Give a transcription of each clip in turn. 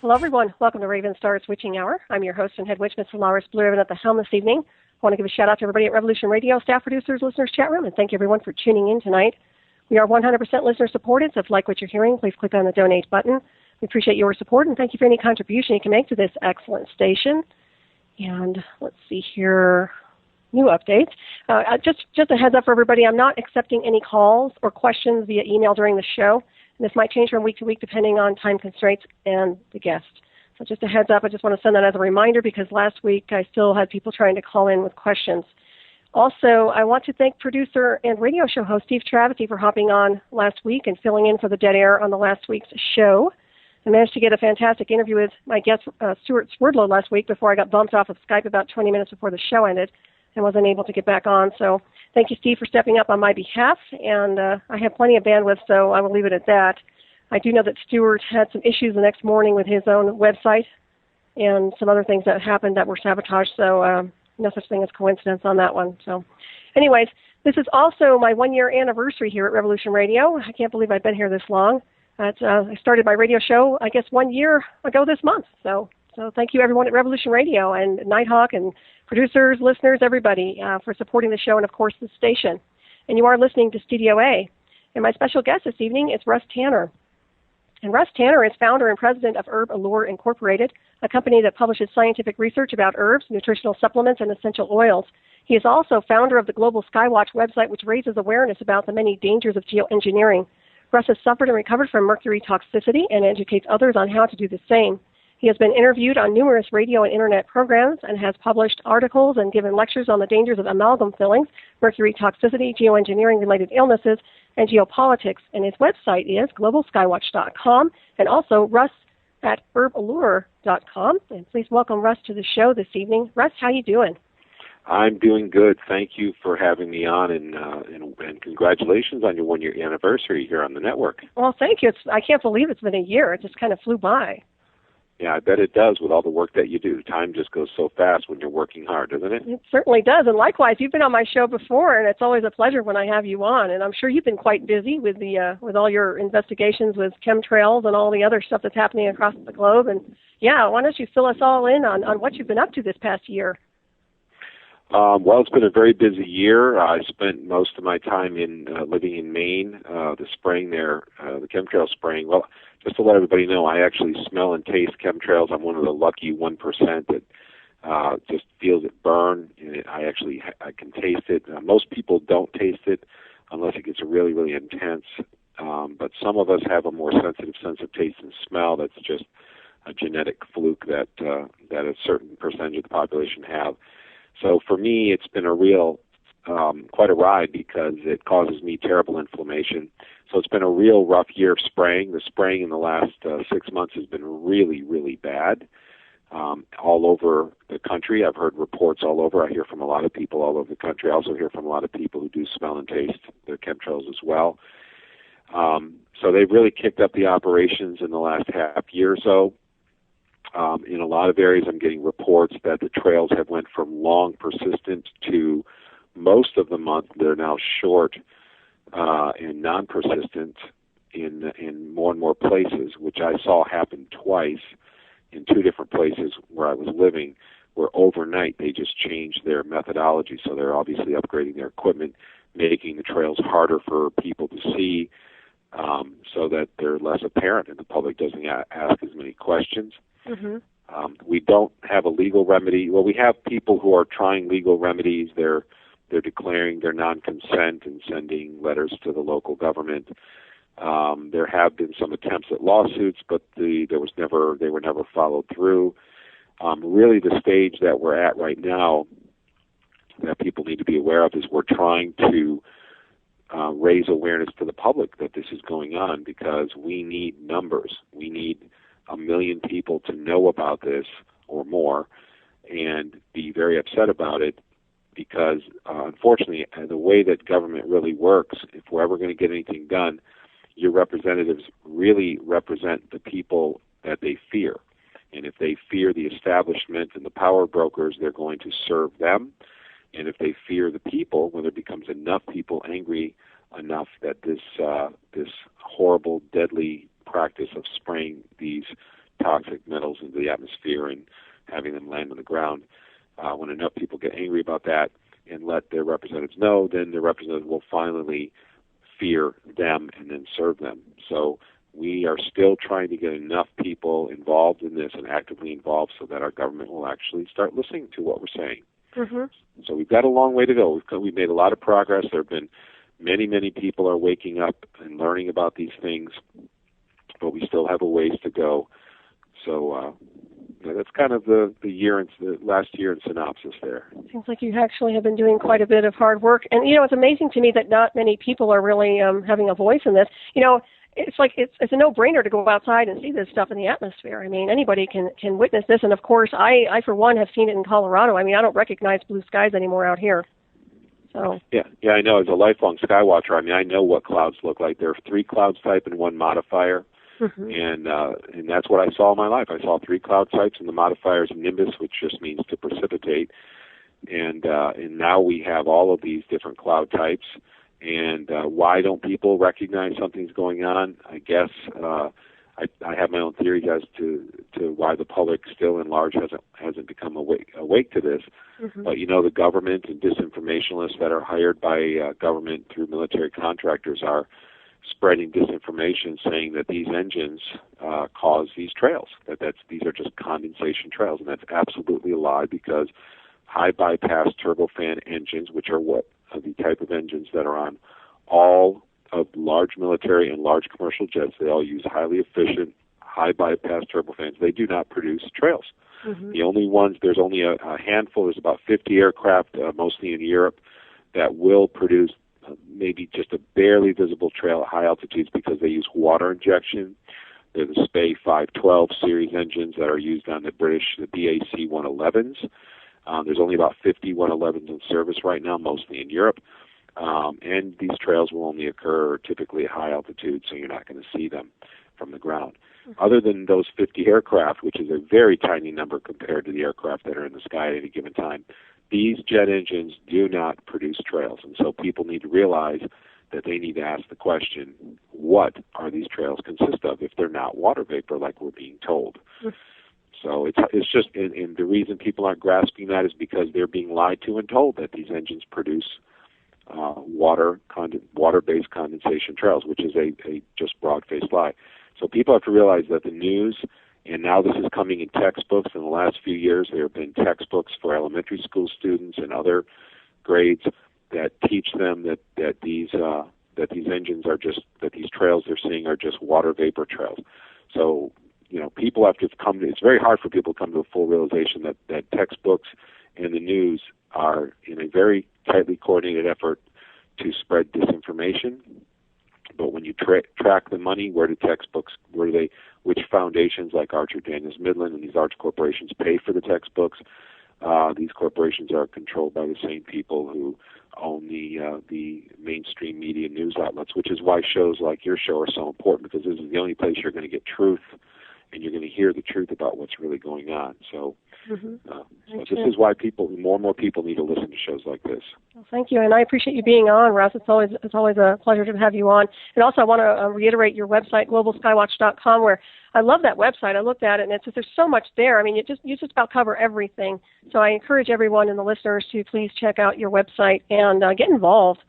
Hello, everyone. Welcome to Ravenstar's Witching Hour. I'm your host and head witch, Miss Dolores Blue Ribbon at the helm this evening. I want to give a shout-out to everybody at Revolution Radio, staff, producers, listeners, chat room, and thank you, everyone, for tuning in tonight. We are 100% listener-supported, so if you like what you're hearing, please click on the donate button. We appreciate your support, and thank you for any contribution you can make to this excellent station. And let's see here, new updates. Just a heads up for everybody, I'm not accepting any calls or questions via email during the show. And this might change from week to week depending on time constraints and the guest. So just a heads up, I just want to send that as a reminder because last week I still had people trying to call in with questions. Also, I want to thank producer and radio show host Steve Travesty for hopping on last week and filling in for the dead air on the last week's show. I managed to get a fantastic interview with my guest, Stuart Swerdlow, last week before I got bumped off of Skype about 20 minutes before the show ended and wasn't able to get back on. So thank you, Steve, for stepping up on my behalf. And I have plenty of bandwidth, so I will leave it at that. I do know that Stuart had some issues the next morning with his own website and some other things that happened that were sabotaged, so no such thing as coincidence on that one. So anyways, this is also my one-year anniversary here at Revolution Radio. I can't believe I've been here this long. I started my radio show, I guess, 1 year ago this month. So thank you, everyone at Revolution Radio and Nighthawk and producers, listeners, everybody for supporting the show and, of course, the station. And you are listening to Studio A. And my special guest this evening is Russ Tanner. And Russ Tanner is founder and president of Herb Allure Incorporated, a company that publishes scientific research about herbs, nutritional supplements, and essential oils. He is also founder of the Global Skywatch website, which raises awareness about the many dangers of geoengineering. Russ has suffered and recovered from mercury toxicity and educates others on how to do the same. He has been interviewed on numerous radio and internet programs and has published articles and given lectures on the dangers of amalgam fillings, mercury toxicity, geoengineering-related illnesses, and geopolitics. And his website is globalskywatch.com and also Russ at herballure.com. And please welcome Russ to the show this evening. Russ, how you doing? I'm doing good. Thank you for having me on, and congratulations on your one-year anniversary here on the network. Well, thank you. I can't believe it's been a year. It just kind of flew by. Yeah, I bet it does with all the work that you do. Time just goes so fast when you're working hard, doesn't it? It certainly does. And likewise, you've been on my show before, and it's always a pleasure when I have you on. And I'm sure you've been quite busy with with all your investigations with chemtrails and all the other stuff that's happening across the globe. And, yeah, why don't you fill us all in on what you've been up to this past year? Well, it's been a very busy year. I spent most of my time living in Maine, the spraying there, the chemtrail spraying. Well, just to let everybody know, I actually smell and taste chemtrails. I'm one of the lucky 1% that just feels it burn. And I can taste it. Most people don't taste it unless it gets really, really intense. But some of us have a more sensitive sense of taste and smell. That's just a genetic fluke that a certain percentage of the population have. So for me, it's been quite a ride because it causes me terrible inflammation. So it's been a real rough year of spraying. The spraying in the last 6 months has been really, really bad all over the country. I've heard reports all over. I hear from a lot of people all over the country. I also hear from a lot of people who do smell and taste the chemtrails as well. So they've really kicked up the operations in the last half year or so. In a lot of areas, I'm getting reports that the trails have went from long, persistent to most of the month. They're now short and non-persistent in more and more places, which I saw happen twice in two different places where I was living, where overnight they just changed their methodology. So they're obviously upgrading their equipment, making the trails harder for people to see so that they're less apparent and the public doesn't ask as many questions. Mm-hmm. We don't have a legal remedy. Well, we have people who are trying legal remedies. They're declaring their non-consent and sending letters to the local government. There have been some attempts at lawsuits, but they were never followed through. Really, the stage that we're at right now that people need to be aware of is we're trying to raise awareness to the public that this is going on because we need numbers. We need 1 million people to know about this or more and be very upset about it because, unfortunately, the way that government really works, if we're ever going to get anything done, your representatives really represent the people that they fear. And if they fear the establishment and the power brokers, they're going to serve them. And if they fear the people, when there becomes enough people angry enough that this horrible, deadly practice of spraying these toxic metals into the atmosphere and having them land on the ground. When enough people get angry about that and let their representatives know, then their representatives will finally fear them and then serve them. So we are still trying to get enough people involved in this and actively involved so that our government will actually start listening to what we're saying. Mm-hmm. So we've got a long way to go. We've made a lot of progress. There have been many people are waking up and learning about these things, but we still have a ways to go. So that's kind of the last year in synopsis there. Seems like you actually have been doing quite a bit of hard work. And, it's amazing to me that not many people are really having a voice in this. It's like it's a no-brainer to go outside and see this stuff in the atmosphere. I mean, anybody can witness this. And, of course, I for one, have seen it in Colorado. I mean, I don't recognize blue skies anymore out here. So. Yeah, I know. As a lifelong sky watcher, I mean, I know what clouds look like. There are 3 clouds type and 1 modifier. Mm-hmm. And that's what I saw in my life. I saw 3 cloud types, and the modifier is nimbus, which just means to precipitate. And now we have all of these different cloud types. And why don't people recognize something's going on? I guess I have my own theories as to why the public still in large hasn't become awake to this. Mm-hmm. But the government and disinformationalists that are hired by government through military contractors are spreading disinformation, saying that these engines cause these trails. These are just condensation trails, and that's absolutely a lie, because high bypass turbofan engines, which are the type of engines that are on all of large military and large commercial jets, they all use highly efficient, high bypass turbofans. They do not produce trails. Mm-hmm. The only ones, there's only a handful, there's about 50 aircraft, mostly in Europe, that will produce maybe just a barely visible trail at high altitudes because they use water injection. They're the SPAY 512 series engines that are used on the British, the BAC 111s. There's only about 50 111s in service right now, mostly in Europe. And these trails will only occur typically at high altitude, so you're not going to see them from the ground. Mm-hmm. Other than those 50 aircraft, which is a very tiny number compared to the aircraft that are in the sky at any given time, these jet engines do not produce trails. And so people need to realize that they need to ask the question, what are these trails consist of if they're not water vapor like we're being told? Mm-hmm. So it's just, and the reason people aren't grasping that is because they're being lied to and told that these engines produce water-based condensation trails, which is a just broad-faced lie. So people have to realize that the news, and now this is coming in textbooks. In the last few years, there have been textbooks for elementary school students and other grades that teach them that these engines are just, that these trails they're seeing are just water vapor trails. So people have to come to, it's very hard for people to come to a full realization that textbooks and the news are in a very tightly coordinated effort to spread disinformation. But when you track the money, which foundations like Archer Daniels Midland and these large corporations pay for the textbooks? These corporations are controlled by the same people who own the mainstream media news outlets, which is why shows like your show are so important, because this is the only place you're going to get truth, and you're going to hear the truth about what's really going on. So, mm-hmm. So this is why more and more people need to listen to shows like this. Well, thank you, and I appreciate you being on, Russ. It's always a pleasure to have you on. And also, I want to reiterate your website, globalskywatch.com, where I love that website. I looked at it, and it's just, there's so much there. I mean, you just about cover everything. So I encourage everyone and the listeners to please check out your website and get involved.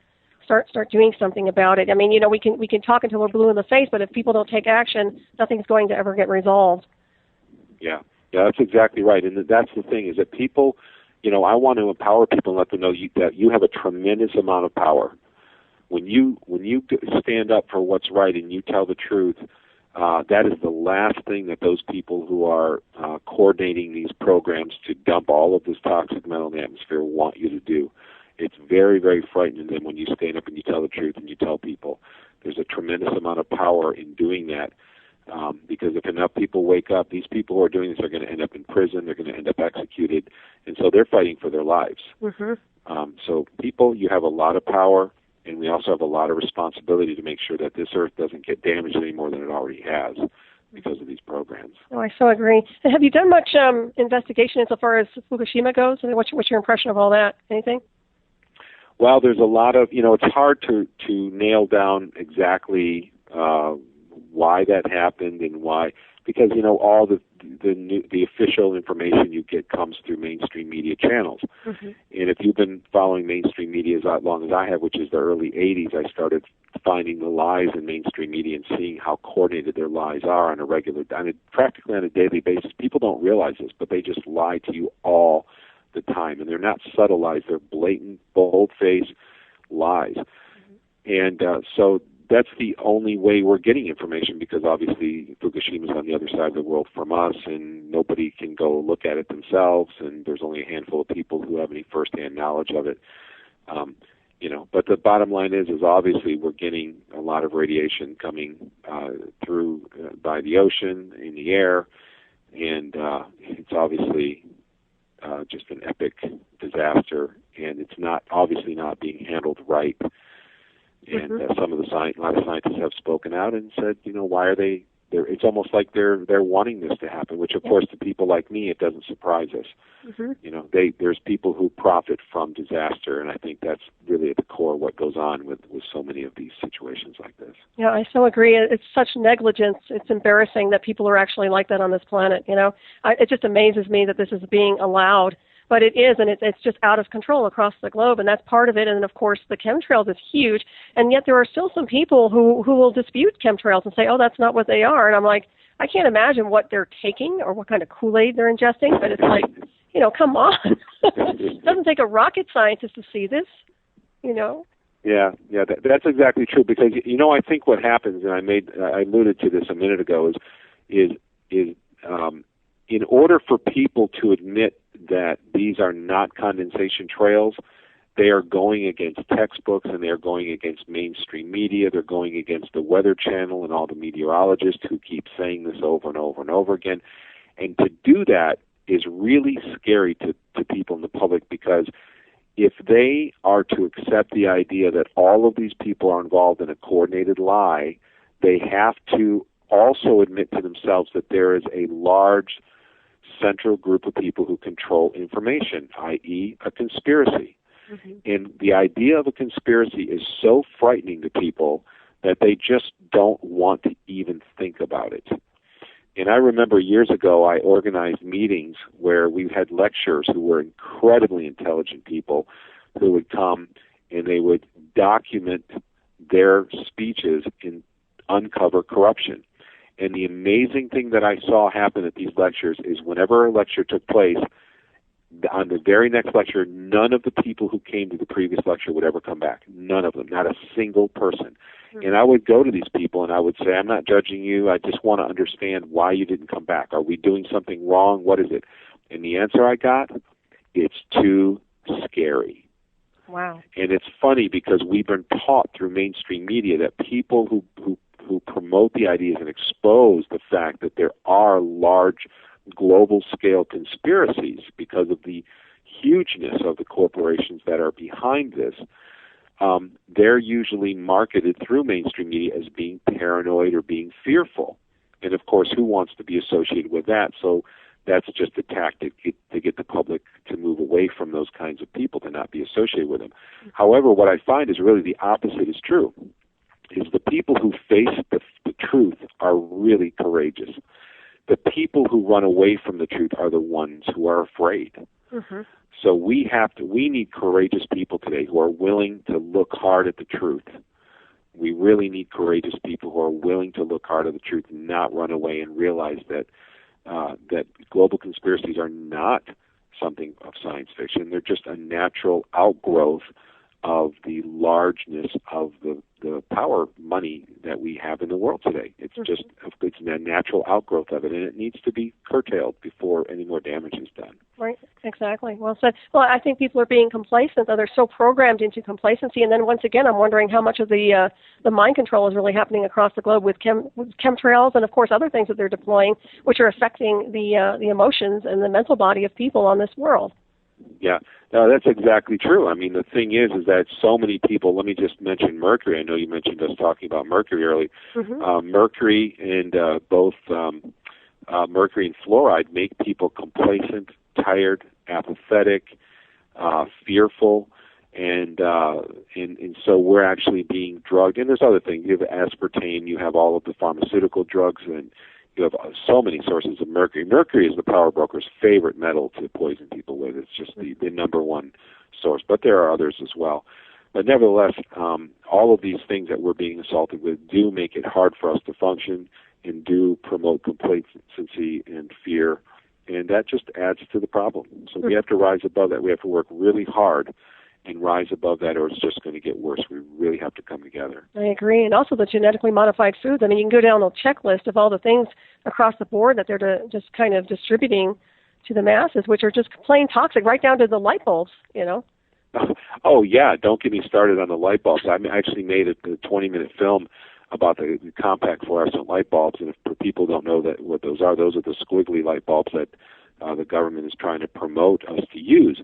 Start doing something about it. I mean, we can talk until we're blue in the face, but if people don't take action, nothing's going to ever get resolved. Yeah, that's exactly right. And that's the thing, is that people, I want to empower people and let them know that you have a tremendous amount of power. When you stand up for what's right and you tell the truth, that is the last thing that those people who are coordinating these programs to dump all of this toxic metal in the atmosphere want you to do. It's very, very frightening them when you stand up and you tell the truth and you tell people. There's a tremendous amount of power in doing that, because if enough people wake up, these people who are doing this are going to end up in prison, they're going to end up executed, and so they're fighting for their lives. Mm-hmm. So people, you have a lot of power, and we also have a lot of responsibility to make sure that this earth doesn't get damaged any more than it already has because of these programs. Oh, I so agree. And have you done much investigation insofar as Fukushima goes? I mean, what's your impression of all that? Anything? Well, there's a lot of, it's hard to nail down exactly why that happened and why, because all the official information you get comes through mainstream media channels. Mm-hmm. And if you've been following mainstream media as long as I have, which is the early 80s, I started finding the lies in mainstream media and seeing how coordinated their lies are practically on a daily basis. People don't realize this, but they just lie to you all the time, and they're not subtle lies; they're blatant, bold-faced lies. Mm-hmm. And so that's the only way we're getting information, because obviously Fukushima's on the other side of the world from us, and nobody can go look at it themselves, and there's only a handful of people who have any firsthand knowledge of it. But the bottom line is obviously we're getting a lot of radiation coming through by the ocean, in the air, and it's obviously just an epic disaster, and it's obviously not being handled right. And mm-hmm. A lot of scientists have spoken out and said, why are they? It's almost like they're wanting this to happen. Which, of course, to people like me, it doesn't surprise us. Mm-hmm. There's people who profit from disaster, and I think that's really at the core of what goes on with so many of these situations like this. Yeah, I so agree. It's such negligence. It's embarrassing that people are actually like that on this planet. It just amazes me that this is being allowed. But it is, and it's just out of control across the globe, and that's part of it. And, of course, the chemtrails is huge, and yet there are still some people who will dispute chemtrails and say, oh, that's not what they are. And I'm like, I can't imagine what they're taking or what kind of Kool-Aid they're ingesting, but it's like, come on. It doesn't take a rocket scientist to see this, Yeah, that's exactly true, because, I think what happens, and I alluded to this a minute ago, is in order for people to admit that these are not condensation trails, they are going against textbooks, and they're going against mainstream media. They're going against the Weather Channel and all the meteorologists who keep saying this over and over and over again. And to do that is really scary to people in the public, because if they are to accept the idea that all of these people are involved in a coordinated lie, they have to also admit to themselves that there is a large central group of people who control information, i.e. a conspiracy. Mm-hmm. And the idea of a conspiracy is so frightening to people that they just don't want to even think about it. And I remember years ago I organized meetings where we had lecturers who were incredibly intelligent people who would come and they would document their speeches and uncover corruption. And the amazing thing that I saw happen at these lectures is whenever a lecture took place, on the very next lecture, none of the people who came to the previous lecture would ever come back. None of them, not a single person. Mm-hmm. And I would go to these people and I would say, I'm not judging you. I just want to understand why you didn't come back. Are we doing something wrong? What is it? And the answer I got, it's too scary. Wow. And it's funny because we've been taught through mainstream media that people who promote the ideas and expose the fact that there are large global-scale conspiracies because of the hugeness of the corporations that are behind this, they're usually marketed through mainstream media as being paranoid or being fearful. And, of course, who wants to be associated with that? So that's just a tactic to get the public to move away from those kinds of people, to not be associated with them. However, what I find is really the opposite is true, is the people who face the truth are really courageous. The people who run away from the truth are the ones who are afraid. Mm-hmm. So we need courageous people today who are willing to look hard at the truth. We really need courageous people who are willing to look hard at the truth and not run away and realize that global conspiracies are not something of science fiction. They're just a natural outgrowth of the largeness of the power money that we have in the world today. It's just it's a natural outgrowth of it, and it needs to be curtailed before any more damage is done. Right, exactly. Well said. Well, I think people are being complacent. They're so programmed into complacency, and then once again, I'm wondering how much of the mind control is really happening across the globe with chemtrails and, of course, other things that they're deploying, which are affecting the emotions and the mental body of people on this world. Yeah, no, that's exactly true. I mean, the thing is that so many people, let me just mention mercury. I know you mentioned us talking about mercury earlier. Mm-hmm. Mercury and both mercury and fluoride make people complacent, tired, apathetic, fearful, and so we're actually being drugged. And there's other things. You have aspartame, you have all of the pharmaceutical drugs, and you have so many sources of mercury. Mercury is the power broker's favorite metal to poison people with. It's just the number one source, but there are others as well. But nevertheless, all of these things that we're being assaulted with do make it hard for us to function and do promote complacency and fear, and that just adds to the problem. So we have to rise above that. We have to work really hard and rise above that, or it's just going to get worse. We really have to come together. I agree. And also the genetically modified foods. I mean, you can go down a checklist of all the things across the board that they're just kind of distributing to the masses, which are just plain toxic, right down to the light bulbs, you know. Oh, yeah. Don't get me started on the light bulbs. I actually made a 20-minute film about the compact fluorescent light bulbs, and if people don't know what those are the squiggly light bulbs that the government is trying to promote us to use.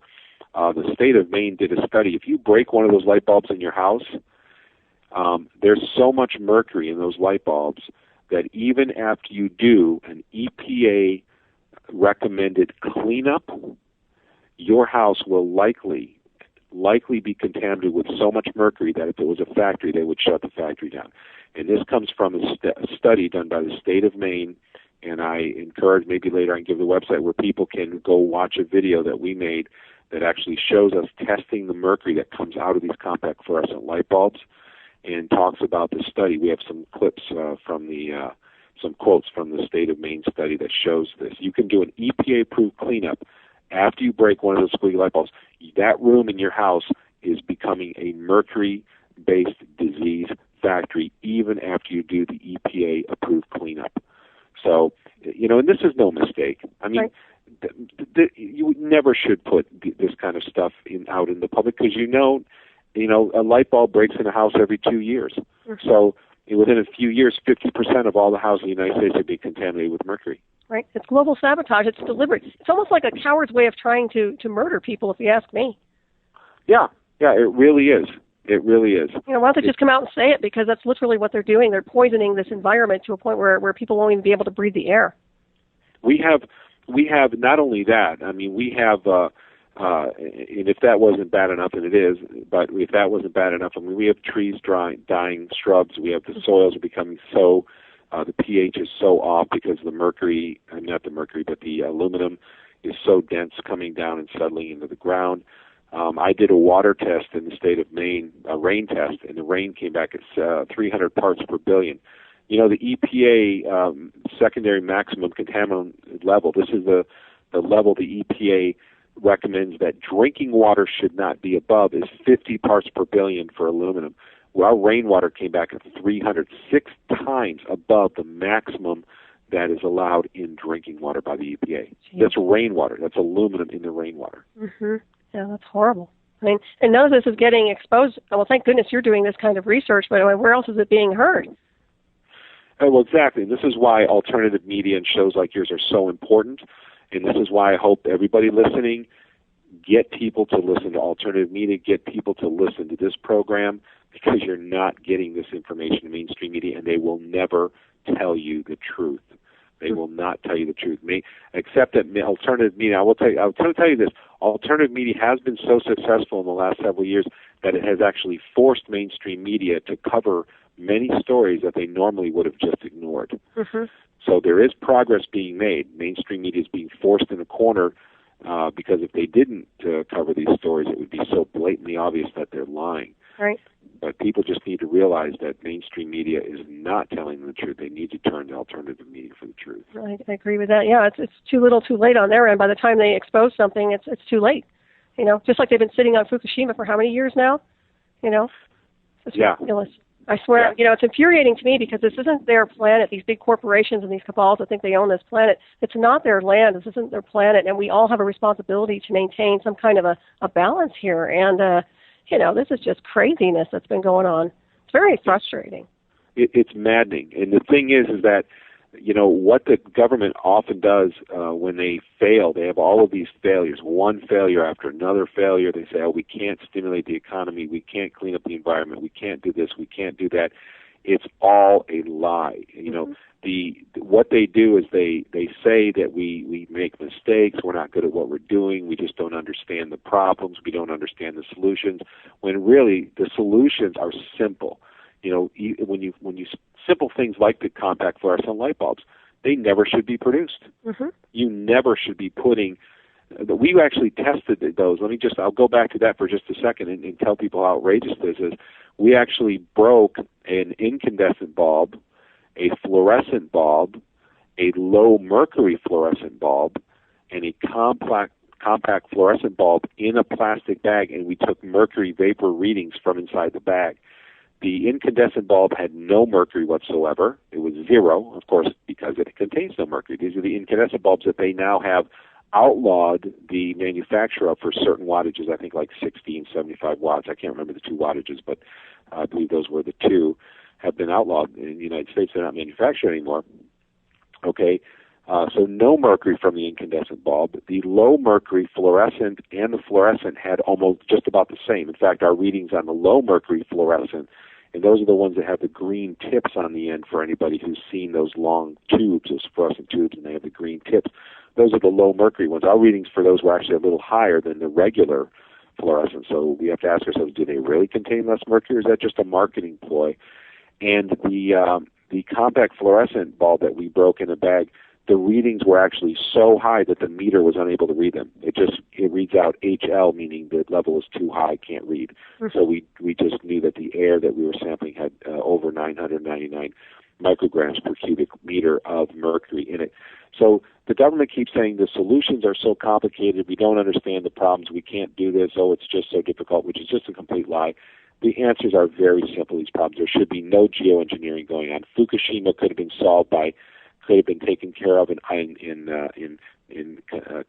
The state of Maine did a study. If you break one of those light bulbs in your house, there's so much mercury in those light bulbs that even after you do an EPA recommended cleanup, your house will likely be contaminated with so much mercury that if it was a factory, they would shut the factory down. And this comes from a study done by the state of Maine, and I encourage, maybe later I can give the website where people can go watch a video that we made that actually shows us testing the mercury that comes out of these compact fluorescent light bulbs and talks about the study. We have some clips some quotes from the state of Maine study that shows this. You can do an EPA-approved cleanup after you break one of those squiggly light bulbs. That room in your house is becoming a mercury-based disease factory even after you do the EPA-approved cleanup. So, and this is no mistake. I mean, right. You never should put this kind of stuff out in the public because a light bulb breaks in a house every 2 years. Mm-hmm. So within a few years, 50% of all the houses in the United States will be contaminated with mercury. Right. It's global sabotage. It's deliberate. It's almost like a coward's way of trying to murder people, if you ask me. Yeah, it really is. It really is. Why don't they just come out and say it? Because that's literally what they're doing. They're poisoning this environment to a point where people won't even be able to breathe the air. We have not only that. I mean, we have, and if that wasn't bad enough, and it is, but if that wasn't bad enough, I mean, we have trees dying, shrubs. We have the soils are becoming so, the pH is so off because the mercury, not the mercury, but the aluminum is so dense coming down and settling into the ground. I did a water test in the state of Maine, a rain test, and the rain came back at 300 parts per billion. The EPA secondary maximum contaminant level, this is the level the EPA recommends that drinking water should not be above, is 50 parts per billion for aluminum. Well, our rainwater came back at 306 times above the maximum that is allowed in drinking water by the EPA. Jeez. That's rainwater. That's aluminum in the rainwater. Mm-hmm. Yeah, that's horrible. I mean, and none of this is getting exposed. Well, thank goodness you're doing this kind of research, but where else is it being heard? Well, exactly. This is why alternative media and shows like yours are so important. And this is why I hope everybody listening, get people to listen to alternative media, get people to listen to this program, because you're not getting this information in mainstream media, and they will never tell you the truth. They will not tell you the truth. Except that alternative media, I'll tell you this, alternative media has been so successful in the last several years that it has actually forced mainstream media to cover many stories that they normally would have just ignored. Mm-hmm. So there is progress being made. Mainstream media is being forced in a corner because if they didn't cover these stories, it would be so blatantly obvious that they're lying. Right. But people just need to realize that mainstream media is not telling them the truth. They need to turn to alternative media for the truth. I agree with that. Yeah, it's too little, too late on their end. By the time they expose something, it's too late. Just like they've been sitting on Fukushima for how many years now? It's ridiculous. I swear, it's infuriating to me because this isn't their planet. These big corporations and these cabals that think they own this planet, it's not their land. This isn't their planet, and we all have a responsibility to maintain some kind of a balance here. And, this is just craziness that's been going on. It's very frustrating. It's maddening. And the thing is that, what the government often does when they fail, they have all of these failures, one failure after another failure. They say, we can't stimulate the economy, we can't clean up the environment, we can't do this, we can't do that. It's all a lie. Mm-hmm. what they do is they say that we make mistakes, we're not good at what we're doing, we just don't understand the problems, we don't understand the solutions, when really the solutions are simple. When you simple things like the compact fluorescent light bulbs, they never should be produced. Mm-hmm. You never should be putting. We actually tested those. I'll go back to that for just a second and tell people how outrageous this is. We actually broke an incandescent bulb, a fluorescent bulb, a low mercury fluorescent bulb, and a compact fluorescent bulb in a plastic bag, and we took mercury vapor readings from inside the bag. The incandescent bulb had no mercury whatsoever. It was zero, of course, because it contains no mercury. These are the incandescent bulbs that they now have outlawed the manufacturer of for certain wattages, I think like 60 and 75 watts. I can't remember the two wattages, but I believe those were the two, have been outlawed in the United States. They're not manufactured anymore. Okay, so no mercury from the incandescent bulb. The low mercury fluorescent and the fluorescent had almost just about the same. In fact, our readings on the low mercury fluorescent, and those are the ones that have the green tips on the end for anybody who's seen those long tubes, those fluorescent tubes, and they have the green tips. Those are the low mercury ones. Our readings for those were actually a little higher than the regular fluorescent. So we have to ask ourselves, do they really contain less mercury, or is that just a marketing ploy? And the compact fluorescent bulb that we broke in a bag, the readings were actually so high that the meter was unable to read them. It reads out HL, meaning the level is too high, can't read. Mm-hmm. So we just knew that the air that we were sampling had over 999 micrograms per cubic meter of mercury in it. So the government keeps saying the solutions are so complicated, we don't understand the problems, we can't do this, it's just so difficult, which is just a complete lie. The answers are very simple, these problems. There should be no geoengineering going on. Fukushima could have been taken care of and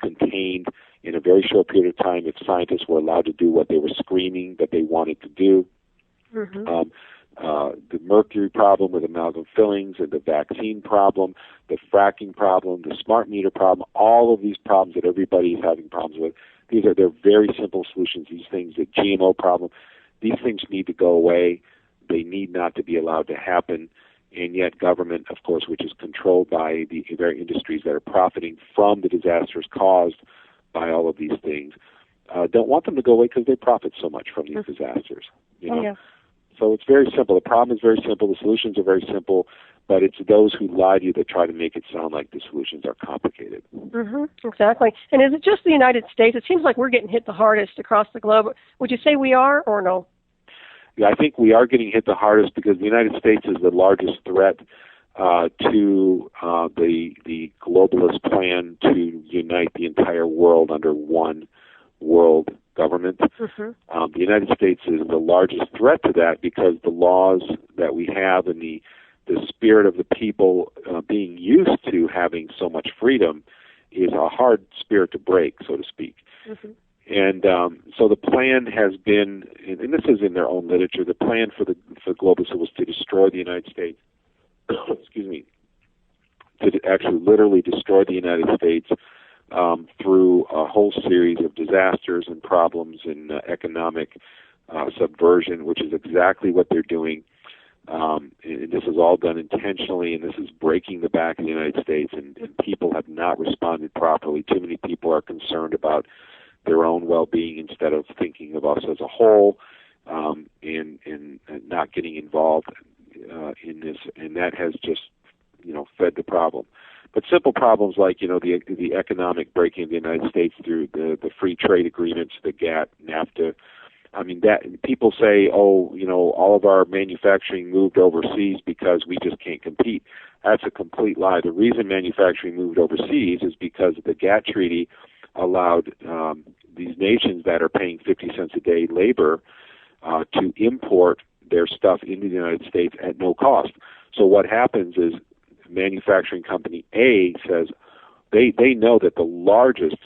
contained in a very short period of time if scientists were allowed to do what they were screaming that they wanted to do. Mm-hmm. The mercury problem with amalgam fillings and the vaccine problem, the fracking problem, the smart meter problem, all of these problems that everybody is having problems with, they're very simple solutions. These things, the GMO problem, these things need to go away. They need not to be allowed to happen. And yet government, of course, which is controlled by the very industries that are profiting from the disasters caused by all of these things, don't want them to go away because they profit so much from these disasters. Yeah. So it's very simple. The problem is very simple. The solutions are very simple, but it's those who lie to you that try to make it sound like the solutions are complicated. Mm-hmm, exactly. And is it just the United States? It seems like we're getting hit the hardest across the globe. Would you say we are or no? Yeah, I think we are getting hit the hardest because the United States is the largest threat to the globalist plan to unite the entire world under one world government. Mm-hmm. The United States is the largest threat to that because the laws that we have and the spirit of the people being used to having so much freedom is a hard spirit to break, so to speak. Mm-hmm. And so the plan has been, and this is in their own literature, the plan for globalists was to destroy the United States, excuse me, to actually literally destroy the United States through a whole series of disasters and problems and economic subversion, which is exactly what they're doing. And this is all done intentionally, and this is breaking the back of the United States, and people have not responded properly. Too many people are concerned about their own well-being instead of thinking of us as a whole, and not getting involved in this, and that has just, fed the problem. But simple problems like, the economic breaking of the United States through the free trade agreements, the GATT, NAFTA. I mean, that people say, all of our manufacturing moved overseas because we just can't compete. That's a complete lie. The reason manufacturing moved overseas is because the GATT treaty allowed these nations that are paying 50 cents a day labor to import their stuff into the United States at no cost. So what happens is manufacturing company A says they know that the largest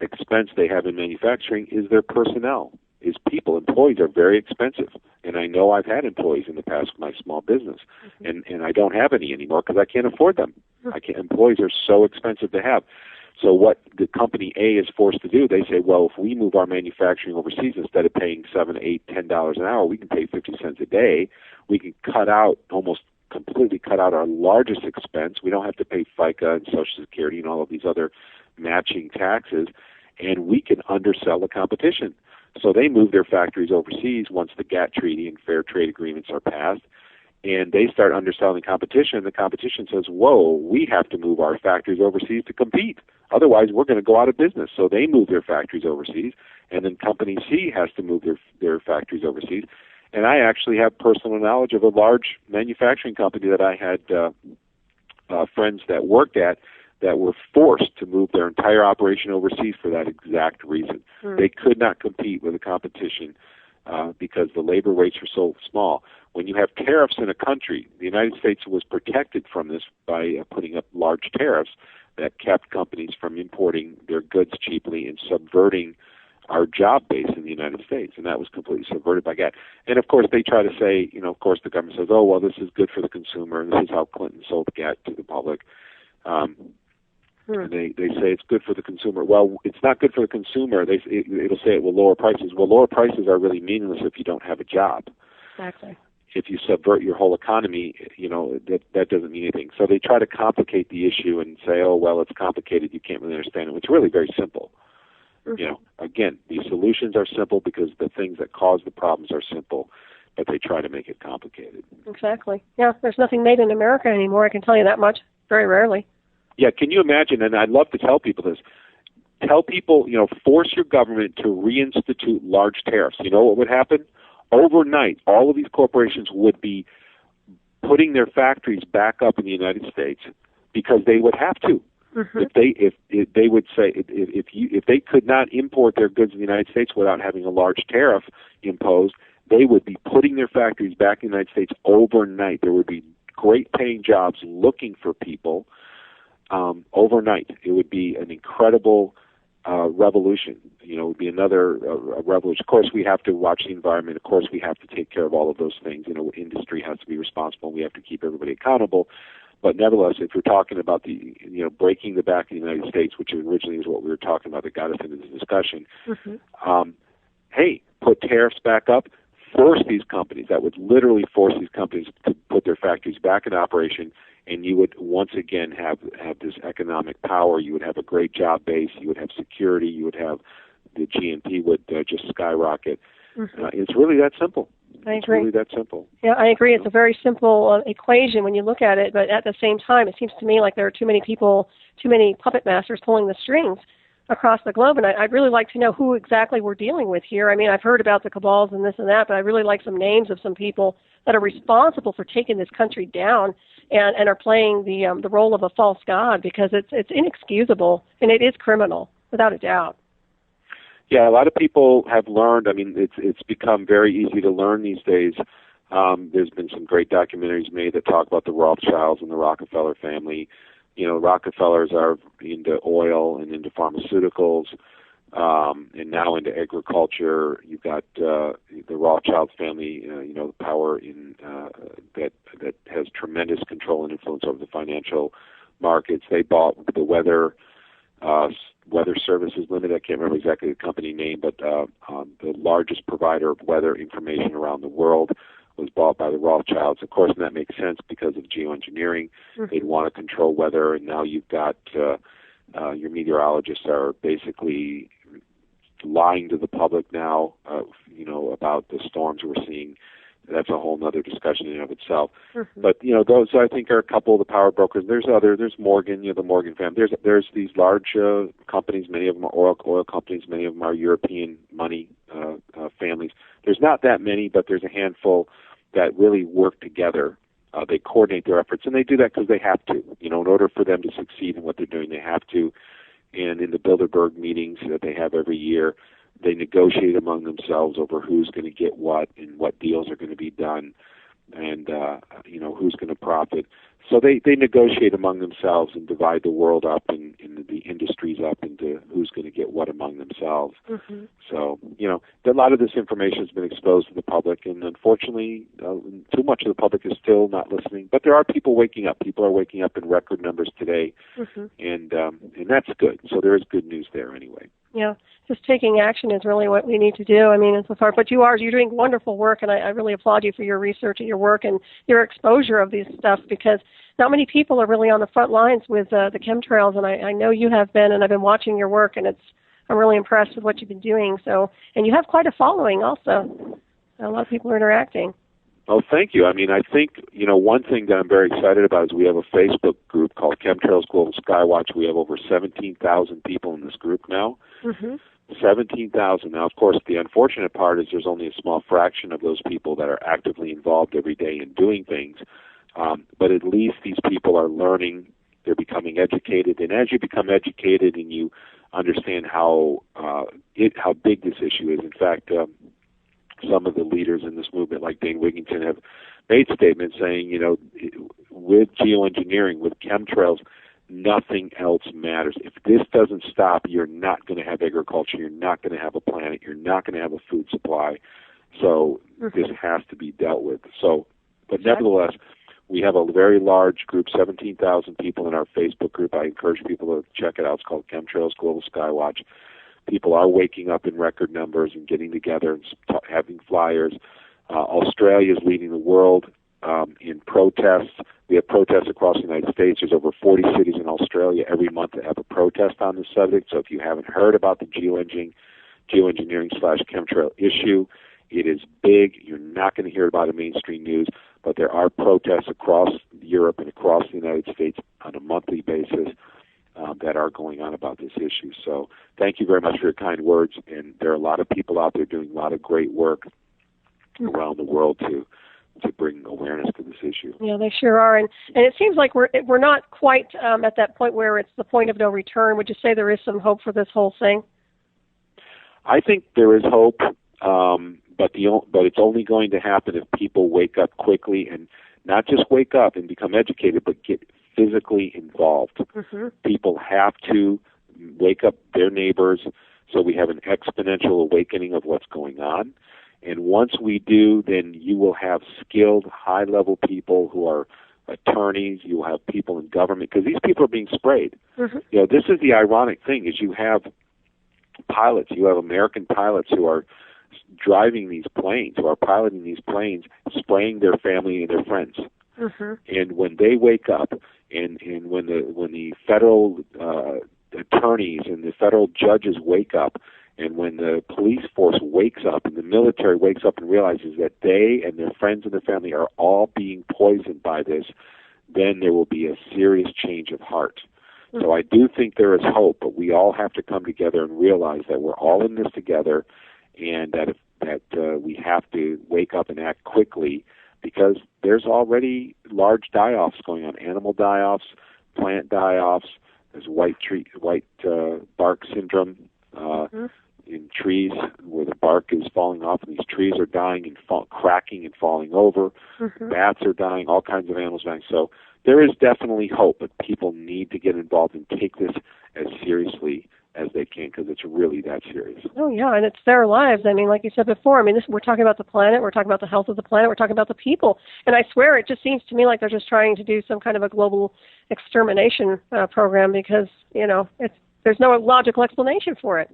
expense they have in manufacturing is their personnel, is people. Employees are very expensive. And I know I've had employees in the past with my small business, and I don't have any anymore because I can't afford them. Employees are so expensive to have. So what the company A is forced to do, they say, well, if we move our manufacturing overseas, instead of paying $7, $8, $10 an hour, we can pay 50 cents a day. We can cut out almost completely cut out our largest expense. We don't have to pay FICA and Social Security and all of these other matching taxes, and we can undersell the competition. So they move their factories overseas once the GATT treaty and fair trade agreements are passed, and they start underselling competition. The competition says, whoa, we have to move our factories overseas to compete. Otherwise, we're going to go out of business. So they move their factories overseas, and then Company C has to move their factories overseas. And I actually have personal knowledge of a large manufacturing company that I had friends that worked at that were forced to move their entire operation overseas for that exact reason. They could not compete with the competition because the labor rates are so small. When you have tariffs in a country, the United States was protected from this by putting up large tariffs that kept companies from importing their goods cheaply and subverting our job base in the United States, and that was completely subverted by GATT. And of course, they try to say, of course, the government says, oh, well, this is good for the consumer, and this is how Clinton sold GATT to the public. And they say it's good for the consumer. Well, it's not good for the consumer. It'll say it will lower prices. Well, lower prices are really meaningless if you don't have a job. Exactly. If you subvert your whole economy, that doesn't mean anything. So they try to complicate the issue and say, oh, well, it's complicated. You can't really understand it. It's really very simple. Again, these solutions are simple because the things that cause the problems are simple, but they try to make it complicated. Exactly. Yeah, there's nothing made in America anymore, I can tell you that much. Very rarely. Yeah, can you imagine, and I'd love to tell people this, tell people, force your government to reinstitute large tariffs. You know what would happen? Overnight, all of these corporations would be putting their factories back up in the United States because they would have to. If they would say if they could not import their goods in the United States without having a large tariff imposed, they would be putting their factories back in the United States overnight. There would be great paying jobs looking for people overnight. It would be an incredible revolution. It would be another revolution. Of course, we have to watch the environment. Of course, we have to take care of all of those things. Industry has to be responsible. We have to keep everybody accountable. But nevertheless, if you're talking about the breaking the back of the United States, which originally is what we were talking about that got us into this discussion, hey, put tariffs back up, force these companies. That would literally force these companies to put their factories back in operation, and you would once again have this economic power. You would have a great job base. You would have security. You would have the GNP would just skyrocket. It's really that simple. I agree. It's really that simple. Yeah, I agree. It's a very simple equation when you look at it, but at the same time, it seems to me like there are too many people, too many puppet masters pulling the strings across the globe, and I'd really like to know who exactly we're dealing with here. I mean, I've heard about the cabals and this and that, but I'd really like some names of some people that are responsible for taking this country down and are playing the role of a false god, because it's inexcusable and it is criminal, without a doubt. Yeah, a lot of people have learned. I mean, it's become very easy to learn these days. There's been some great documentaries made that talk about the Rothschilds and the Rockefeller family. Rockefellers are into oil and into pharmaceuticals, and now into agriculture. You've got the Rothschild family, the power in that has tremendous control and influence over the financial markets. They bought the Weather Services Limited. I can't remember exactly the company name, but the largest provider of weather information around the world was bought by the Rothschilds. Of course, and that makes sense because of geoengineering. They'd want to control weather, and now you've got your meteorologists are basically lying to the public now, about the storms we're seeing. That's a whole other discussion in and of itself. But those I think are a couple of the power brokers. There's other. There's Morgan, the Morgan family. There's these large companies. Many of them are oil companies. Many of them are European money families. There's not that many, but there's a handful that really work together. They coordinate their efforts, and they do that because they have to. In order for them to succeed in what they're doing, they have to. And in the Bilderberg meetings that they have every year, they negotiate among themselves over who's going to get what and what deals are going to be done, and who's going to profit. So they negotiate among themselves and divide the world up and the industries up into who's going to get what among themselves. So a lot of this information has been exposed to the public, and unfortunately, too much of the public is still not listening. But there are people waking up. People are waking up in record numbers today, and that's good. So there is good news there anyway. Yeah, just taking action is really what we need to do. I mean, it's so hard, but you're doing wonderful work, and I really applaud you for your research and your work and your exposure of these stuff, because not many people are really on the front lines with the chemtrails, and I know you have been, and I've been watching your work, and I'm really impressed with what you've been doing. So, and you have quite a following also. A lot of people are interacting. Oh, thank you. I mean, I think, one thing that I'm very excited about is we have a Facebook group called Chemtrails Global Skywatch. We have over 17,000 people in this group now. Mm-hmm. 17,000. Now, of course, the unfortunate part is there's only a small fraction of those people that are actively involved every day in doing things. But at least these people are learning. They're becoming educated. And as you become educated and you understand how big this issue is, in fact, some of the leaders in this movement, like Dane Wigington, have made statements saying, with geoengineering, with chemtrails, nothing else matters. If this doesn't stop, you're not going to have agriculture. You're not going to have a planet. You're not going to have a food supply. So this has to be dealt with. So, but nevertheless, we have a very large group, 17,000 people in our Facebook group. I encourage people to check it out. It's called Chemtrails Global Skywatch. People are waking up in record numbers and getting together and having flyers. Australia is leading the world in protests. We have protests across the United States. There's over 40 cities in Australia every month that have a protest on this subject. So if you haven't heard about the geoengineering/chemtrail issue, it is big. You're not going to hear about it in mainstream news, but there are protests across Europe and across the United States on a monthly basis that are going on about this issue. So thank you very much for your kind words. And there are a lot of people out there doing a lot of great work around the world to bring awareness to this issue. Yeah, they sure are. And it seems like we're not quite at that point where it's the point of no return. Would you say there is some hope for this whole thing? I think there is hope, but it's only going to happen if people wake up quickly, and not just wake up and become educated, but get physically involved. Mm-hmm. People have to wake up their neighbors so we have an exponential awakening of what's going on. And once we do, then you will have skilled, high-level people who are attorneys. You will have people in government, because these people are being sprayed. Mm-hmm. This is the ironic thing, is you have pilots, you have American pilots who are driving these planes, who are piloting these planes, spraying their family and their friends. Mm-hmm. And when they wake up, and when the federal attorneys and the federal judges wake up, and when the police force wakes up and the military wakes up and realizes that they and their friends and their family are all being poisoned by this, then there will be a serious change of heart. Mm-hmm. So I do think there is hope, but we all have to come together and realize that we're all in this together, and that we have to wake up and act quickly, because there's already large die-offs going on, animal die-offs, plant die-offs. There's white bark syndrome in trees where the bark is falling off, and these trees are dying and cracking and falling over. Mm-hmm. Bats are dying, all kinds of animals dying. So there is definitely hope, but people need to get involved and take this as seriously as they can, because it's really that serious. Oh, yeah, and it's their lives. I mean, like you said before, we're talking about the planet, we're talking about the health of the planet, we're talking about the people. And I swear it just seems to me like they're just trying to do some kind of a global extermination program, because, there's no logical explanation for it.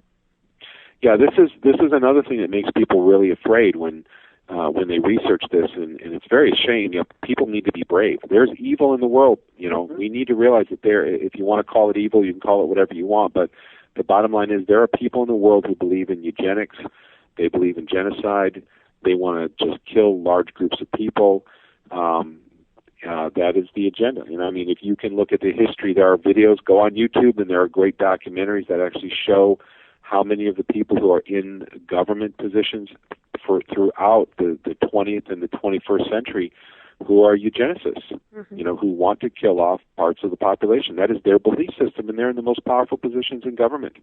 Yeah, this is another thing that makes people really afraid when they research this, and it's very shame. People need to be brave. There's evil in the world. Mm-hmm. We need to realize that if you want to call it evil, you can call it whatever you want, but the bottom line is there are people in the world who believe in eugenics. They believe in genocide. They want to just kill large groups of people. That is the agenda. If you can look at the history, there are videos, go on YouTube, and there are great documentaries that actually show how many of the people who are in government positions throughout the 20th and the 21st century who are eugenicists, mm-hmm. Who want to kill off parts of the population. That is their belief system, and they're in the most powerful positions in government.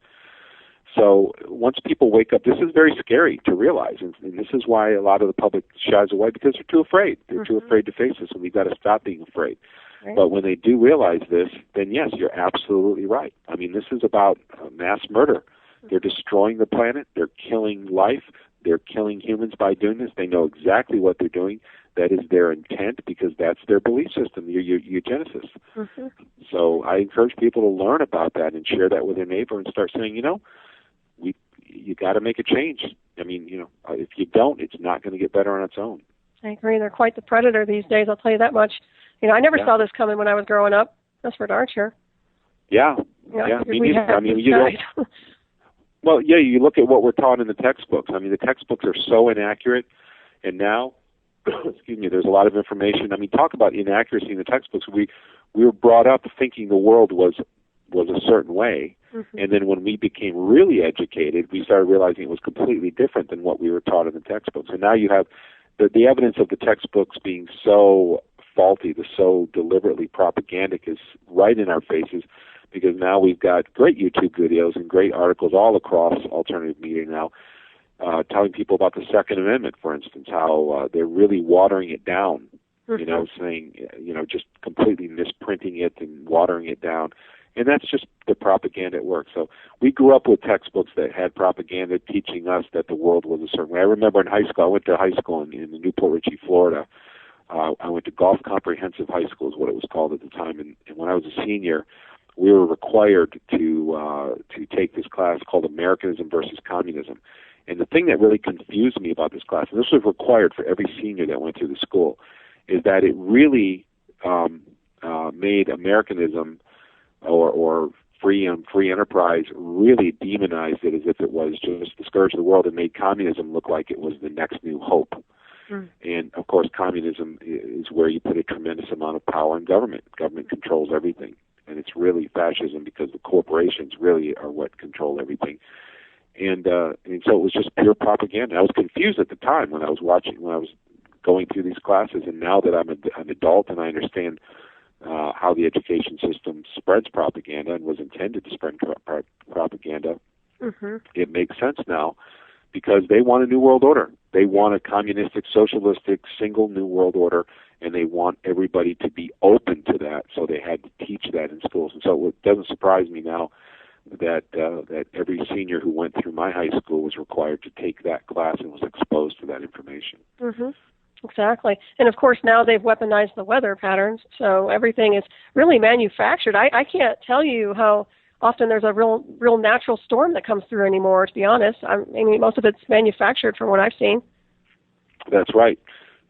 So once people wake up, this is very scary to realize, and this is why a lot of the public shies away, because they're too afraid. They're mm-hmm. too afraid to face this, and we've got to stop being afraid. Right. But when they do realize this, then yes, you're absolutely right. This is about mass murder. They're destroying the planet. They're killing life. They're killing humans by doing this. They know exactly what they're doing. That is their intent, because that's their belief system. You're eugenicists. Mm-hmm. So I encourage people to learn about that and share that with their neighbor and start saying, you got to make a change. I mean, if you don't, it's not going to get better on its own. I agree. They're quite the predator these days, I'll tell you that much. I never saw this coming when I was growing up. That's for darn sure. Yeah. Me neither. I mean, well, yeah, you look at what we're taught in the textbooks. I mean, the textbooks are so inaccurate, and now, excuse me, there's a lot of information. I mean, talk about inaccuracy in the textbooks. We were brought up thinking the world was a certain way, and then when we became really educated, we started realizing it was completely different than what we were taught in the textbooks. And now you have the evidence of the textbooks being so faulty, so deliberately propagandic is right in our faces, because now we've got great YouTube videos and great articles all across alternative media now telling people about the Second Amendment, for instance, how they're really watering it down, saying, just completely misprinting it and watering it down. And that's just the propaganda at work. So we grew up with textbooks that had propaganda teaching us that the world was a certain way. I remember in high school, I went to high school in Newport Richey, Florida. I went to Gulf Comprehensive High School is what it was called at the time. And when I was a senior, we were required to take this class called Americanism versus Communism. And the thing that really confused me about this class, and this was required for every senior that went through the school, is that it really made Americanism or free enterprise really demonized it as if it was just the scourge of the world, and made communism look like it was the next new hope. And of course, communism is where you put a tremendous amount of power in government. Government controls everything, and it's really fascism because the corporations really are what control everything. And so it was just pure propaganda. I was confused at the time when I was going through these classes, and now that I'm an adult and I understand how the education system spreads propaganda and was intended to spread propaganda, it makes sense now, because they want a new world order. They want a communistic, socialistic, single new world order, and they want everybody to be open to that, so they had to teach that in schools. And so it doesn't surprise me now that every senior who went through my high school was required to take that class and was exposed to that information. Exactly. And of course now they've weaponized the weather patterns, so everything is really manufactured. I can't tell you how often there's a real natural storm that comes through anymore, to be honest. I mean, most of it's manufactured from what I've seen. That's right.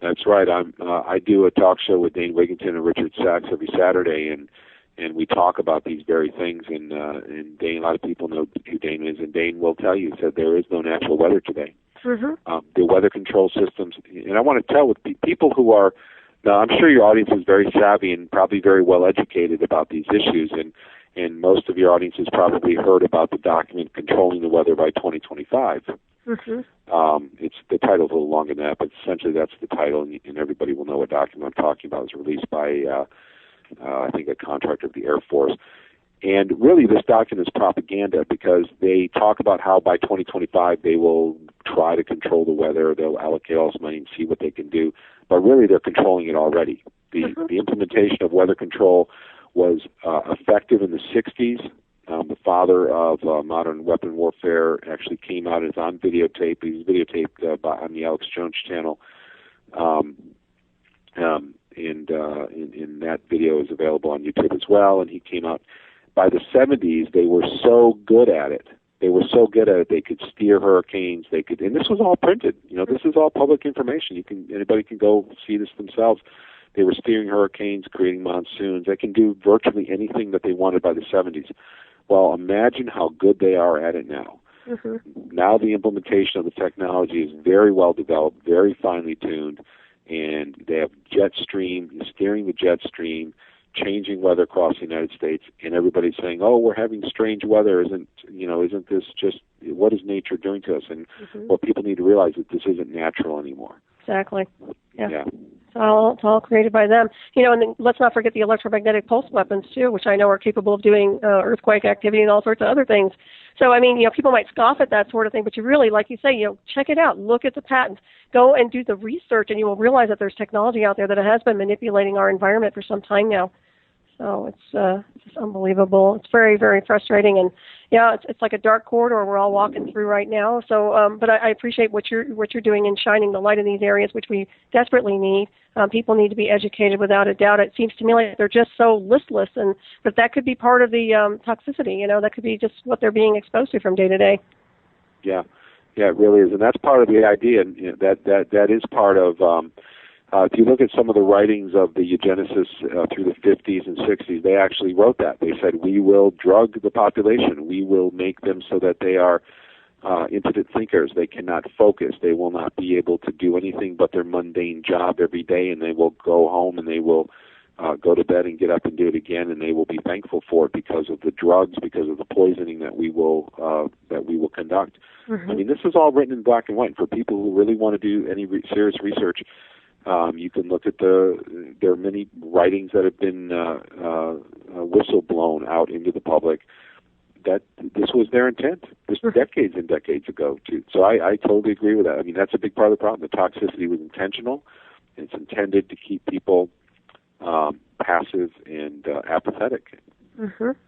I do a talk show with Dane Wigington and Richard Sachs every Saturday, and we talk about these very things. And Dane, a lot of people know who Dane is, and Dane will tell you, said there is no natural weather today. The weather control systems, and I want to tell with people who are, now I'm sure your audience is very savvy and probably very well educated about these issues, and most of your audience has probably heard about the document Controlling the Weather by 2025. It's the title's a little longer than that, but essentially that's the title, and everybody will know what document I'm talking about. It was released by, I think, a contractor of the Air Force. And really, this document is propaganda, because they talk about how by 2025 they will try to control the weather, they'll allocate all this money and see what they can do, but really they're controlling it already. The implementation of weather control was effective in the 60s. The father of modern weapon warfare actually came out as on videotape. He was videotaped on the Alex Jones channel. And that video is available on YouTube as well. And he came out. By the 70s, they were so good at it. They could steer hurricanes. And this was all printed. This is all public information. Anybody can go see this themselves. They were steering hurricanes, creating monsoons. They can do virtually anything that they wanted by the 70s. Well, imagine how good they are at it now. Now the implementation of the technology is very well developed, very finely tuned, and they have jet stream, steering the jet stream, changing weather across the United States, and everybody's saying, "Oh, we're having strange weather. Isn't this just what is nature doing to us?" And what people need to realize is that this isn't natural anymore. Exactly. Yeah. It's all created by them. And then let's not forget the electromagnetic pulse weapons too, which I know are capable of doing earthquake activity and all sorts of other things. So I mean, people might scoff at that sort of thing, but you really, like you say, check it out, look at the patents, go and do the research, and you will realize that there's technology out there that has been manipulating our environment for some time now. So it's just unbelievable. It's very, very frustrating, and it's like a dark corridor we're all walking through right now. So, but I appreciate what you're doing in shining the light in these areas, which we desperately need. People need to be educated, without a doubt. It seems to me like they're just so listless, but that could be part of the toxicity. That could be just what they're being exposed to from day to day. Yeah, it really is, and that's part of the idea. And that is part of. If you look at some of the writings of the eugenicists through the 50s and 60s, they actually wrote that. They said, we will drug the population. We will make them so that they are impotent thinkers. They cannot focus. They will not be able to do anything but their mundane job every day, and they will go home and they will go to bed and get up and do it again, and they will be thankful for it because of the drugs, because of the poisoning that we will conduct. I mean, this is all written in black and white. For people who really want to do any serious research, you can look at there are many writings that have been whistle blown out into the public that this was their intent. This was decades and decades ago, too. So I totally agree with that. I mean, that's a big part of the problem. The toxicity was intentional. It's intended to keep people passive and apathetic.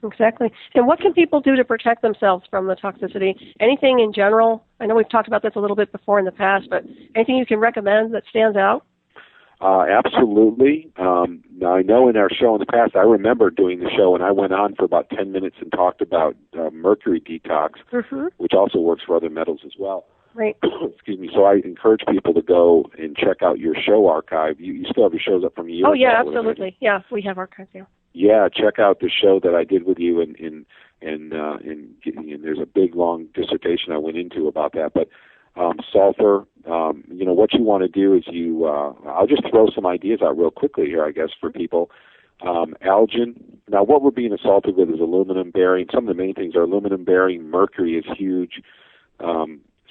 Exactly. And what can people do to protect themselves from the toxicity? Anything in general? I know we've talked about this a little bit before in the past, but anything you can recommend that stands out? Absolutely. Now, I know in our show in the past, I remember doing the show, and I went on for about 10 minutes and talked about mercury detox, which also works for other metals as well. Right. Excuse me. So I encourage people to go and check out your show archive. You still have your shows up from a year ago? Oh, yeah, absolutely. Yeah, we have archives, yeah. Yeah, check out the show that I did with you, and there's a big, long dissertation I went into about that. But sulfur, what you want to do is I'll just throw some ideas out real quickly here, I guess, for people. Algin. Now, what we're being assaulted with is aluminum, barium. Some of the main things are aluminum, barium, mercury is huge.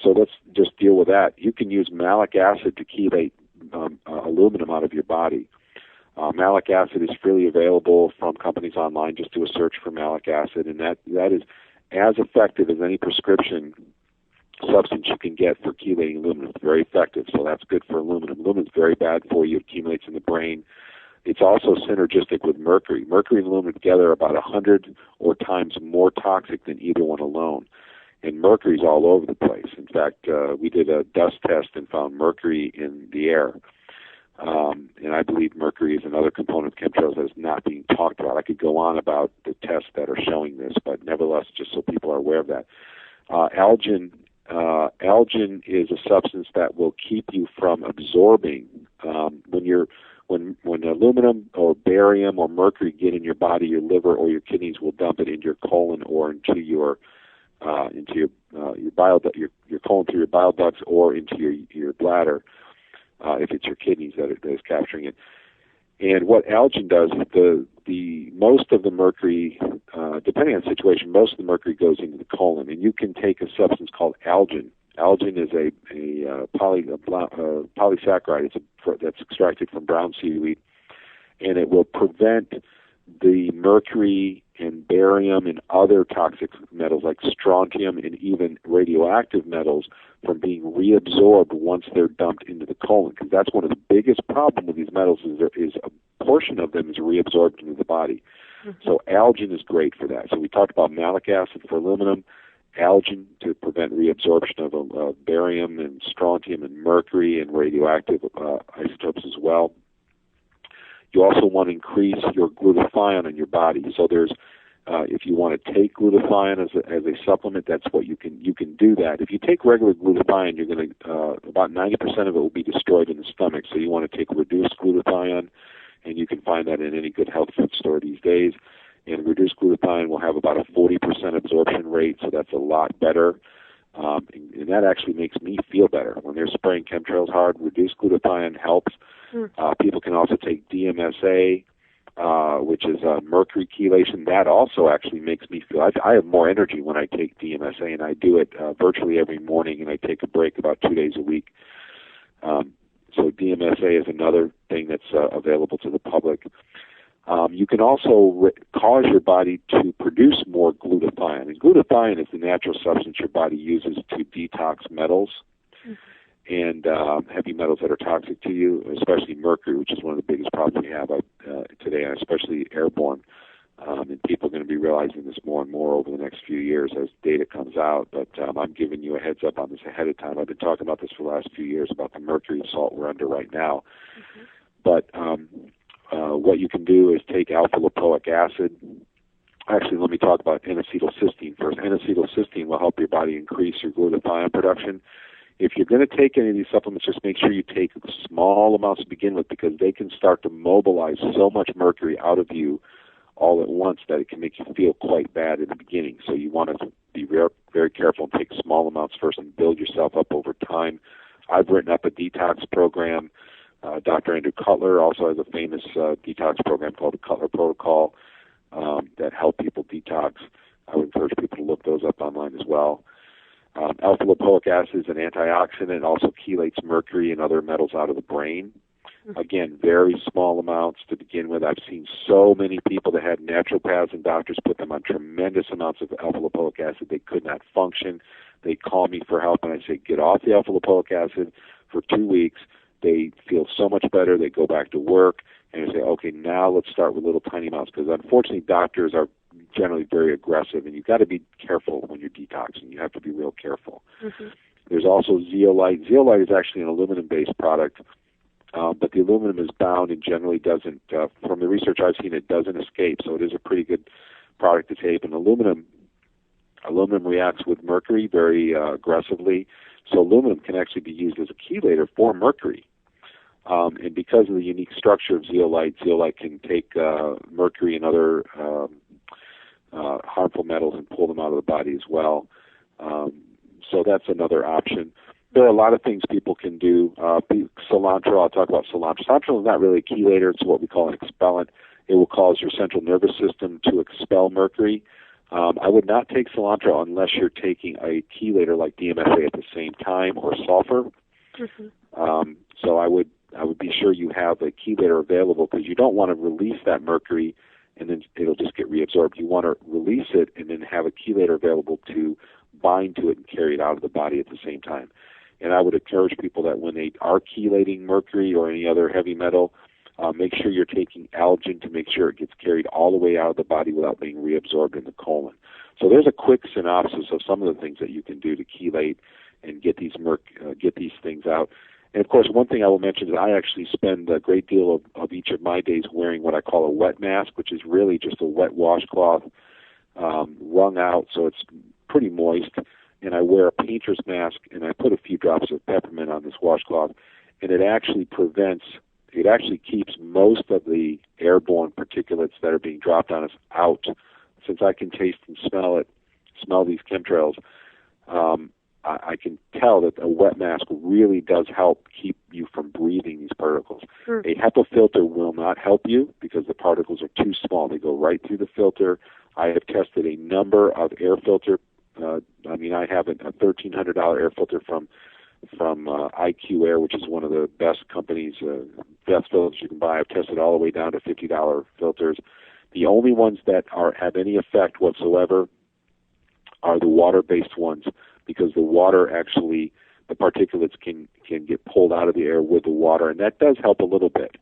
So let's just deal with that. You can use malic acid to chelate aluminum out of your body. Malic acid is freely available from companies online. Just do a search for malic acid, and that is as effective as any prescription substance you can get for chelating aluminum. It's very effective, so that's good for aluminum. Aluminum is very bad for you. It accumulates in the brain. It's also synergistic with mercury. Mercury and aluminum together are about 100 or times more toxic than either one alone. And mercury's all over the place. In fact, we did a dust test and found mercury in the air. And I believe mercury is another component of chemtrails that is not being talked about. I could go on about the tests that are showing this, but nevertheless, just so people are aware of that. Algin is a substance that will keep you from absorbing when aluminum or barium or mercury get in your body, your liver or your kidneys will dump it into your colon or into your bile, your colon through your bile ducts or into your bladder, if it's your kidneys that is capturing it. And what algin does is the most of the mercury, depending on the situation, most of the mercury goes into the colon, and you can take a substance called algin. Algin is a polysaccharide. That's extracted from brown seaweed, and it will prevent the mercury and barium and other toxic metals like strontium and even radioactive metals from being reabsorbed once they're dumped into the colon. Because that's one of the biggest problems with these metals is a portion of them is reabsorbed into the body. So algin is great for that. So we talked about malic acid for aluminum, algin to prevent reabsorption of barium and strontium and mercury and radioactive isotopes as well. You also want to increase your glutathione in your body. So there's, if you want to take glutathione as a supplement, that's what you can do that. If you take regular glutathione, you're going to about 90% of it will be destroyed in the stomach. So you want to take reduced glutathione, and you can find that in any good health food store these days. And reduced glutathione will have about a 40% absorption rate, so that's a lot better. And that actually makes me feel better. When they're spraying chemtrails hard, reduced glutathione helps. People can also take DMSA, which is mercury chelation. That also actually makes me feel, I have more energy when I take DMSA, and I do it virtually every morning, and I take a break about 2 days a week. So DMSA is another thing that's available to the public. You can also cause your body to produce more glutathione. And glutathione is the natural substance your body uses to detox metals and heavy metals that are toxic to you, especially mercury, which is one of the biggest problems we have today, especially airborne. And people are going to be realizing this more and more over the next few years as data comes out. But I'm giving you a heads up on this ahead of time. I've been talking about this for the last few years about the mercury assault we're under right now. But what you can do is take alpha-lipoic acid. Actually, let me talk about N-acetylcysteine first. N-acetylcysteine will help your body increase your glutathione production. If you're going to take any of these supplements, just make sure you take small amounts to begin with, because they can start to mobilize so much mercury out of you all at once that it can make you feel quite bad in the beginning. So you want to be very, very careful and take small amounts first and build yourself up over time. I've written up a detox program. Dr. Andrew Cutler also has a famous detox program called the Cutler Protocol that help people detox. I would encourage people to look those up online as well. Alpha-lipoic acid is an antioxidant. It also chelates mercury and other metals out of the brain. Again, very small amounts to begin with. I've seen so many people that had naturopaths and doctors put them on tremendous amounts of alpha-lipoic acid. They could not function. They call me for help, and I say, get off the alpha-lipoic acid for 2 weeks. They feel so much better. They go back to work, and I say, okay, now let's start with little tiny amounts, because unfortunately doctors are generally very aggressive, and you've got to be careful when you're detoxing. You have to be real careful. There's also zeolite. Zeolite is actually an aluminum-based product, but the aluminum is bound and generally doesn't, from the research I've seen, it doesn't escape, so it is a pretty good product to take. And aluminum reacts with mercury very aggressively, so aluminum can actually be used as a chelator for mercury. And because of the unique structure of zeolite, zeolite can take mercury and other harmful metals and pull them out of the body as well. So that's another option. There are a lot of things people can do. Cilantro, I'll talk about cilantro. Cilantro is not really a chelator. It's what we call an expellant. It will cause your central nervous system to expel mercury. I would not take cilantro unless you're taking a chelator like DMSA at the same time, or sulfur. So I would be sure you have a chelator available, because you don't want to release that mercury and then it'll just get reabsorbed. You want to release it and then have a chelator available to bind to it and carry it out of the body at the same time. And I would encourage people that when they are chelating mercury or any other heavy metal, make sure you're taking Algin to make sure it gets carried all the way out of the body without being reabsorbed in the colon. So there's a quick synopsis of some of the things that you can do to chelate and get these things out. And, of course, one thing I will mention is I actually spend a great deal of each of my days wearing what I call a wet mask, which is really just a wet washcloth wrung out, so it's pretty moist. And I wear a painter's mask, and I put a few drops of peppermint on this washcloth, and it actually keeps most of the airborne particulates that are being dropped on us out. Since I can taste and smell these chemtrails, I can tell that a wet mask really does help keep you from breathing these particles. A HEPA filter will not help you because the particles are too small. They go right through the filter. I have tested a number of air filter. I have a $1,300 air filter from IQ Air, which is one of the best companies, best filters you can buy. I've tested all the way down to $50 filters. The only ones that have any effect whatsoever are the water-based ones, because the water actually, the particulates can get pulled out of the air with the water, and that does help a little bit.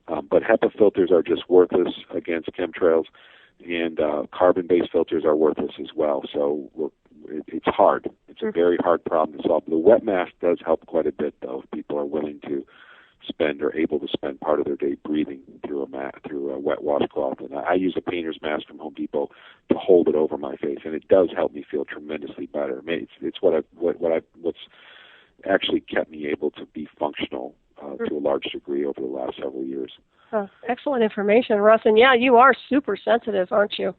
But HEPA filters are just worthless against chemtrails, and carbon-based filters are worthless as well. So it's hard. It's a very hard problem to solve. The wet mask does help quite a bit, though, if people are willing to spend or able to spend part of their day breathing through a wet washcloth. And I use a painter's mask from Home Depot to hold it over my face, and it does help me feel tremendously better. I mean, it's what's actually kept me able to be functional to a large degree over the last several years. Excellent information, Russ. And yeah, you are super sensitive, aren't you?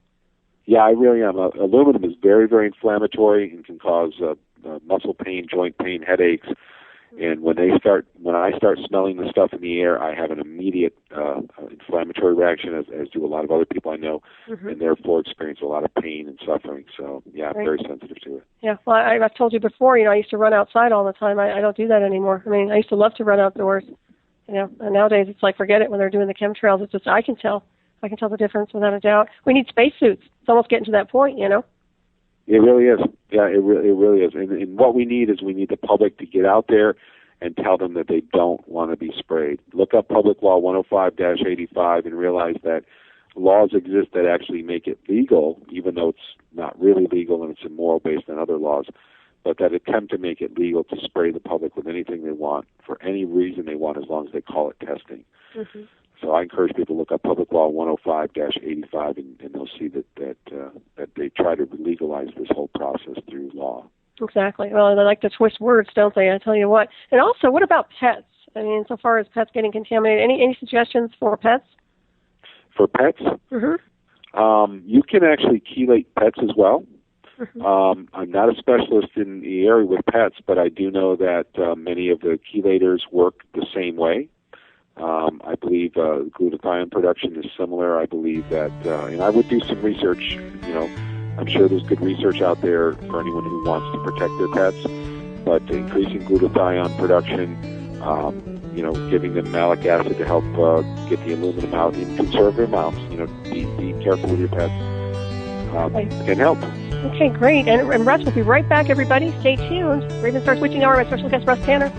Yeah, I really am. Aluminum is very, very inflammatory and can cause muscle pain, joint pain, headaches. And when I start smelling the stuff in the air, I have an immediate inflammatory reaction, as do a lot of other people I know, and therefore experience a lot of pain and suffering. So, yeah, I'm very sensitive to it. Yeah, well, I've told you before, I used to run outside all the time. I don't do that anymore. I mean, I used to love to run outdoors. And nowadays it's like, forget it. When they're doing the chemtrails, it's just, I can tell the difference without a doubt. We need spacesuits. It's almost getting to that point, It really is. Yeah, it really is. And what we need is the public to get out there and tell them that they don't want to be sprayed. Look up Public Law 105-85 and realize that laws exist that actually make it legal, even though it's not really legal and it's immoral based on other laws, but that attempt to make it legal to spray the public with anything they want for any reason they want, as long as they call it testing. So I encourage people to look up Public Law 105-85, and they'll see that they try to legalize this whole process through law. Exactly. Well, they like to twist words, don't they? I tell you what. And also, what about pets? I mean, so far as pets getting contaminated, any suggestions for pets? For pets? Mm-hmm. You can actually chelate pets as well. Mm-hmm. I'm not a specialist in the area with pets, but I do know that many of the chelators work the same way. I believe glutathione production is similar. I believe that, and I would do some research. I'm sure there's good research out there for anyone who wants to protect their pets. But increasing glutathione production, giving them malic acid to help get the aluminum out in conservative amounts. Be careful with your pets. Can help. Okay, great. And Russ will be right back, everybody. Stay tuned. Ravenstar Switching Hour with special guest Russ Tanner.